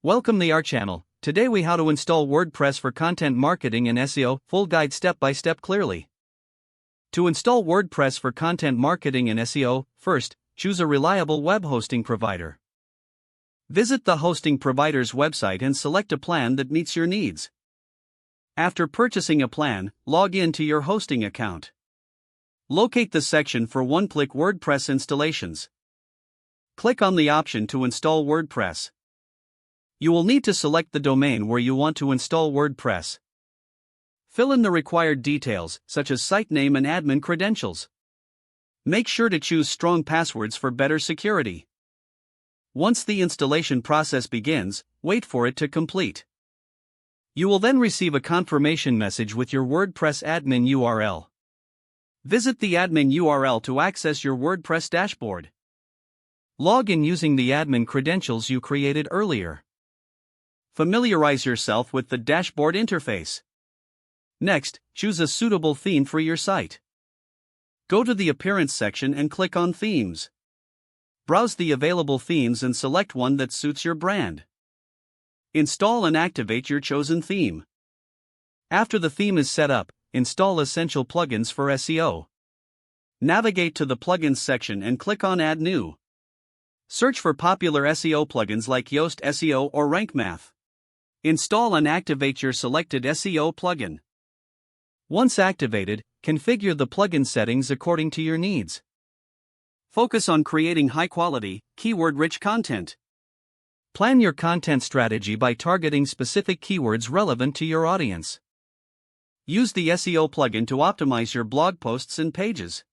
Welcome to our channel. Today we how to install WordPress for content marketing and SEO, full guide step by step clearly. To install WordPress for content marketing and SEO, first, choose a reliable web hosting provider. Visit the hosting provider's website and select a plan that meets your needs. After purchasing a plan, log in to your hosting account. Locate the section for one-click WordPress installations. Click on the option to install WordPress. You will need to select the domain where you want to install WordPress. Fill in the required details, such as site name and admin credentials. Make sure to choose strong passwords for better security. Once the installation process begins, wait for it to complete. You will then receive a confirmation message with your WordPress admin URL. Visit the admin URL to access your WordPress dashboard. Log in using the admin credentials you created earlier. Familiarize yourself with the dashboard interface. Next, choose a suitable theme for your site. Go to the Appearance section and click on Themes. Browse the available themes and select one that suits your brand. Install and activate your chosen theme. After the theme is set up, install essential plugins for SEO. Navigate to the Plugins section and click on Add New. Search for popular SEO plugins like Yoast SEO or Rank Math. Install and activate your selected SEO plugin. Once activated, configure the plugin settings according to your needs. Focus on creating high-quality, keyword-rich content. Plan your content strategy by targeting specific keywords relevant to your audience. Use the SEO plugin to optimize your blog posts and pages.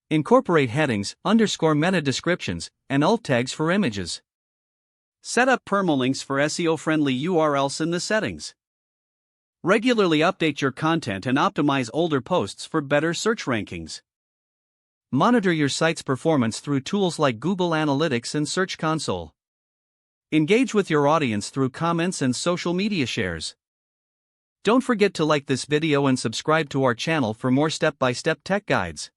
Incorporate headings, meta descriptions, and alt tags for images. Set up permalinks for SEO-friendly URLs in the settings. Regularly update your content and optimize older posts for better search rankings. Monitor your site's performance through tools like Google Analytics and Search Console. Engage with your audience through comments and social media shares. Don't forget to like this video and subscribe to our channel for more step-by-step tech guides.